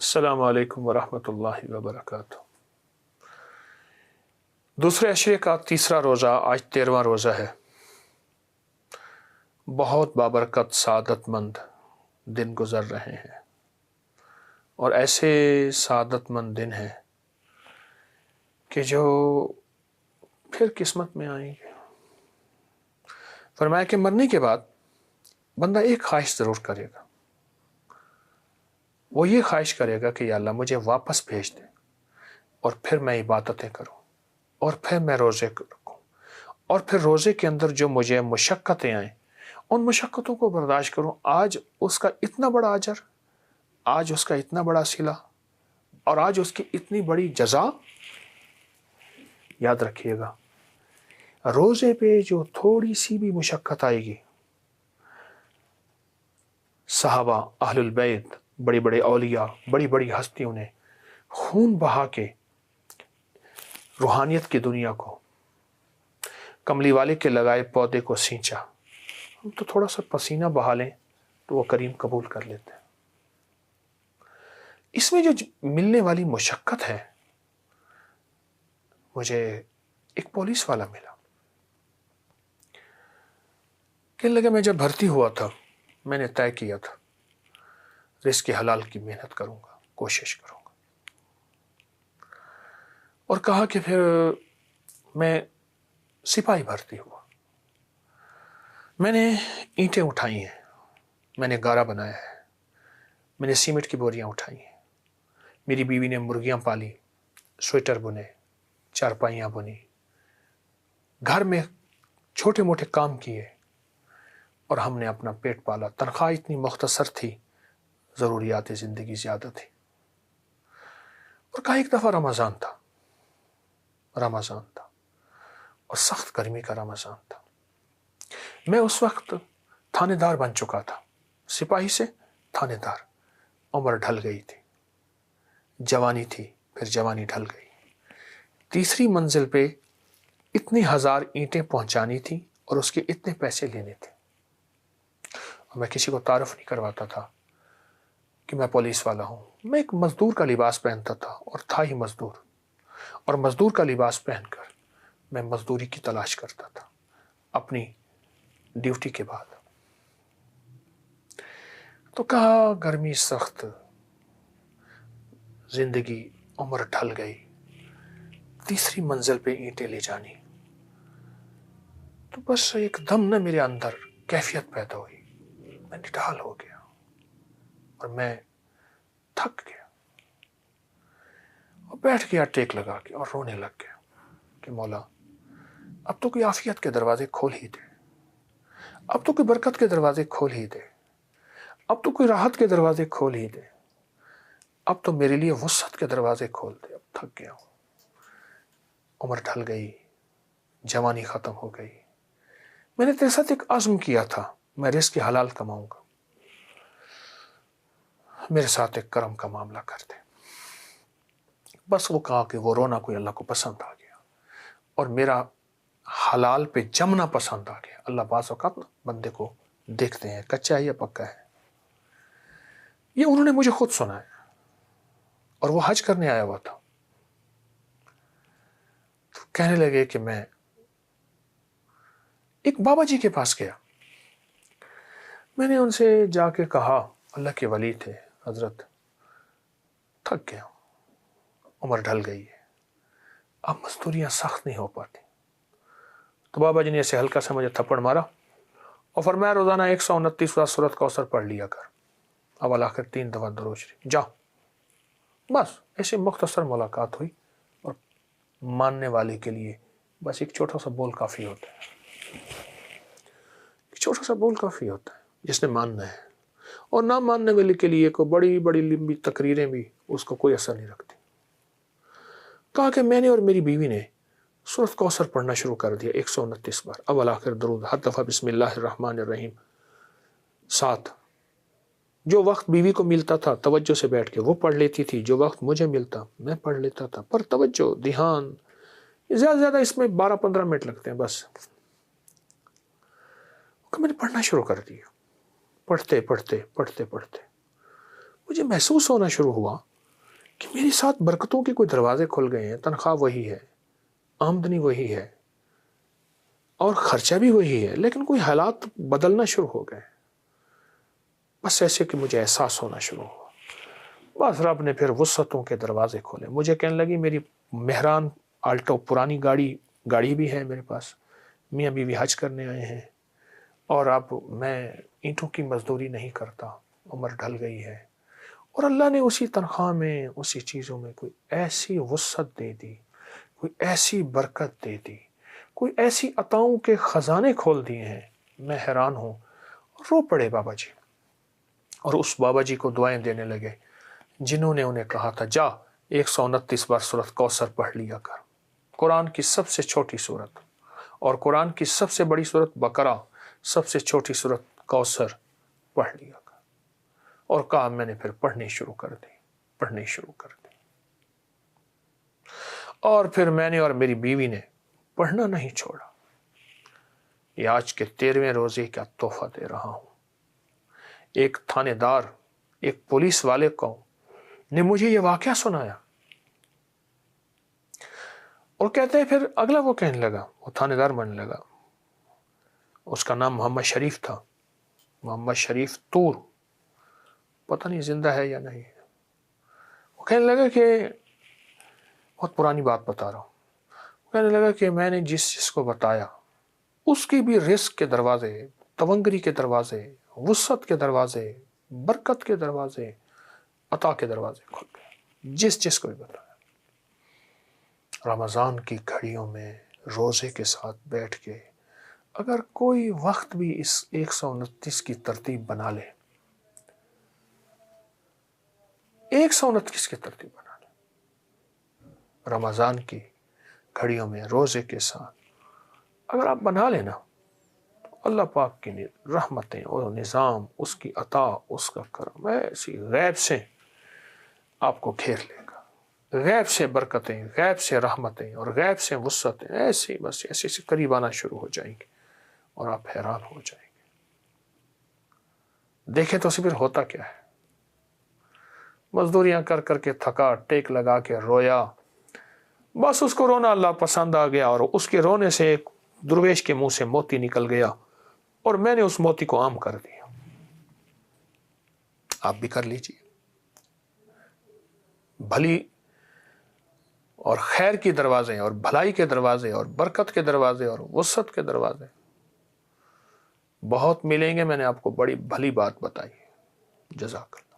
السلام علیکم ورحمۃ اللہ وبرکاتہ۔ دوسرے عشرے کا تیسرا روزہ، آج 13واں روزہ ہے۔ بہت بابرکت سعادت مند دن گزر رہے ہیں، اور ایسے سعادت مند دن ہیں کہ جو پھر قسمت میں آئیں گے۔ فرمایا کہ مرنے کے بعد بندہ ایک خواہش ضرور کرے گا، وہ یہ خواہش کرے گا کہ یا اللہ مجھے واپس بھیج دے، اور پھر میں عبادتیں کروں، اور پھر میں روزے رکھوں، اور پھر روزے کے اندر جو مجھے مشقتیں آئیں ان مشقتوں کو برداشت کروں۔ آج اس کا اتنا بڑا اجر، آج اس کا اتنا بڑا صلہ، اور آج اس کی اتنی بڑی جزا۔ یاد رکھیے گا، روزے پہ جو تھوڑی سی بھی مشقت آئے گی، صحابہ، اہل البیت، بڑی بڑے اولیاء، بڑی بڑی ہستیوں نے خون بہا کے روحانیت کی دنیا کو، کملی والے کے لگائے پودے کو سینچا۔ ہم تو تھوڑا سا پسینہ بہا لیں تو وہ کریم قبول کر لیتے ہیں۔ اس میں جو ملنے والی مشقت ہے، مجھے ایک پولیس والا ملا، کہنے لگا میں جب بھرتی ہوا تھا میں نے طے کیا تھا رزق حلال کی محنت کروں گا، کوشش کروں گا، اور کہا کہ پھر میں سپاہی بھرتی ہوا، میں نے اینٹیں اٹھائی ہیں، میں نے گارا بنایا ہے، میں نے سیمنٹ کی بوریاں اٹھائی ہیں، میری بیوی نے مرغیاں پالی، سویٹر بنے، چارپائیاں بنی، گھر میں چھوٹے موٹے کام کیے، اور ہم نے اپنا پیٹ پالا۔ تنخواہ اتنی مختصر تھی، ضروریات زندگی زیادہ تھی۔ اور کہا ایک دفعہ رمضان تھا، اور سخت گرمی کا رمضان تھا۔ میں اس وقت تھانے دار بن چکا تھا، سپاہی سے تھانے دار۔ عمر ڈھل گئی تھی، جوانی تھی، پھر جوانی ڈھل گئی۔ تیسری منزل پہ اتنی ہزار اینٹیں پہنچانی تھی اور اس کے اتنے پیسے لینے تھے۔ اور میں کسی کو تعارف نہیں کرواتا تھا کہ میں پولیس والا ہوں۔ میں ایک مزدور کا لباس پہنتا تھا، اور تھا ہی مزدور، اور مزدور کا لباس پہن کر میں مزدوری کی تلاش کرتا تھا اپنی ڈیوٹی کے بعد۔ تو کہا گرمی سخت، زندگی، عمر ڈھل گئی، تیسری منزل پہ اینٹیں لے جانی۔ تو بس ایک دم نہ میرے اندر کیفیت پیدا ہوئی، میں نڈال ہو گیا، اور میں تھک گیا، اور بیٹھ گیا ٹیک لگا کے، اور رونے لگ گیا کہ مولا اب تو کوئی عافیت کے دروازے کھول ہی دے، اب تو کوئی برکت کے دروازے کھول ہی دے، اب تو کوئی راحت کے دروازے کھول ہی دے، اب تو میرے لیے وسعت کے دروازے کھول دے۔ اب تھک گیا ہوں، عمر ڈھل گئی، جوانی ختم ہو گئی۔ میں نے تیرے ساتھ ایک عزم کیا تھا، میں رزق حلال کماؤں گا، میرے ساتھ ایک کرم کا معاملہ کر دے۔ بس وہ کہا کہ وہ رونا کوئی اللہ کو پسند آ گیا، اور میرا حلال پہ جمنا پسند آ گیا۔ اللہ بعض اوقات بندے کو دیکھتے ہیں کچا ہے یا پکا ہے۔ یہ انہوں نے مجھے خود سنایا، اور وہ حج کرنے آیا ہوا تھا۔ تو کہنے لگے کہ میں ایک بابا جی کے پاس گیا، میں نے ان سے جا کے کہا، اللہ کے ولی تھے، حضرت تھک گیا، عمر ڈھل گئی ہے، اب مزدوریاں سخت نہیں ہو پاتی۔ تو بابا جی نے ایسے ہلکا سا مجھے تھپڑ مارا، اور فرمایا روزانہ 129 سورۃ کوثر پڑھ لیا کر، اول آخر 3 دفعہ درود شریف، جا۔ بس ایسے مختصر ملاقات ہوئی، اور ماننے والے کے لیے بس ایک چھوٹا سا بول کافی ہوتا ہے، ایک چھوٹا سا بول کافی ہوتا ہے جس نے ماننا ہے، اور نہ ماننے والے کے لیے کو بڑی بڑی لمبی تقریریں بھی اس کو کوئی اثر نہیں رکھتی۔ کہا کہ میں نے اور میری بیوی نے سورۃ کوثر پڑھنا شروع کر دیا 129 بار، اول آخر درود، ہر دفعہ بسم اللہ الرحمن الرحیم 7۔ جو وقت بیوی کو ملتا تھا توجہ سے بیٹھ کے وہ پڑھ لیتی تھی، جو وقت مجھے ملتا میں پڑھ لیتا تھا، پر توجہ، دھیان، زیادہ زیادہ اس میں 12-15 منٹ لگتے ہیں بس۔ میں نے پڑھنا شروع کر دیا، پڑھتے پڑھتے پڑھتے پڑھتے مجھے محسوس ہونا شروع ہوا کہ میرے ساتھ برکتوں کے کوئی دروازے کھل گئے ہیں، تنخواہ وہی ہے، آمدنی وہی ہے اور خرچہ بھی وہی ہے، لیکن کوئی حالات بدلنا شروع ہو گئے، بس ایسے کہ مجھے احساس ہونا شروع ہوا۔ بس رب نے پھر وسعتوں کے دروازے کھولے، مجھے کہنے لگی میری مہران آلٹو پرانی گاڑی بھی ہے میرے پاس، میاں بیوی حج کرنے آئے ہیں، اور اب میں اینٹوں کی مزدوری نہیں کرتا، عمر ڈھل گئی ہے، اور اللہ نے اسی تنخواہ میں، اسی چیزوں میں کوئی ایسی وسعت دے دی، کوئی ایسی برکت دے دی، کوئی ایسی عطاؤں کے خزانے کھول دیے ہیں، میں حیران ہوں۔ رو پڑے بابا جی، اور اس بابا جی کو دعائیں دینے لگے جنہوں نے انہیں کہا تھا جا 129 بار سورۃ کوثر پڑھ لیا کر، قرآن کی سب سے چھوٹی سورت، اور قرآن کی سب سے بڑی سورت بقرہ، سب سے چھوٹی سورت کوثر پڑھ لیا کر، اور کہا میں نے پھر پڑھنی شروع کر دی۔ اور پھر میں نے اور میری بیوی نے پڑھنا نہیں چھوڑا۔ یہ آج کے 13ویں روزے کا تحفہ دے رہا ہوں۔ ایک تھانے دار، ایک پولیس والے کو نے مجھے یہ واقعہ سنایا، اور کہتے ہیں پھر اگلا وہ کہنے لگا، وہ تھانے دار بننے لگا، اس کا نام محمد شریف تھا، محمد شریف طور، پتہ نہیں زندہ ہے یا نہیں۔ وہ کہنے لگا کہ بہت پرانی بات بتا رہا ہوں، وہ کہنے لگا کہ میں نے جس کو بتایا اس کی بھی رزق کے دروازے، تونگری کے دروازے، وسعت کے دروازے، برکت کے دروازے، عطا کے دروازے کھل گئے، جس کو بھی بتایا۔ رمضان کی گھڑیوں میں روزے کے ساتھ بیٹھ کے اگر کوئی وقت بھی اس 129 کی ترتیب بنا لے، 129 کی ترتیب بنا لے، رمضان کی گھڑیوں میں روزے کے ساتھ اگر آپ بنا لینا، اللہ پاک کی رحمتیں اور نظام، اس کی عطا، اس کا کرم ایسی غیب سے آپ کو گھیر لے گا، غیب سے برکتیں، غیب سے رحمتیں اور غیب سے وسعتیں ایسے قریب آنا شروع ہو جائیں گے، اور آپ حیران ہو جائیں گے۔ دیکھیں تو پھر ہوتا کیا ہے، مزدوریاں کر کر کے تھکا، ٹیک لگا کے رویا، بس اس کو رونا اللہ پسند آ گیا، اور اس کے رونے سے ایک درویش کے منہ سے موتی نکل گیا، اور میں نے اس موتی کو عام کر دیا۔ آپ بھی کر لیجیے، بھلی اور خیر کی دروازے اور بھلائی کے دروازے اور برکت کے دروازے اور وسعت کے دروازے بہت ملیں گے۔ میں نے آپ کو بڑی بھلی بات بتائی۔ جزاک اللہ۔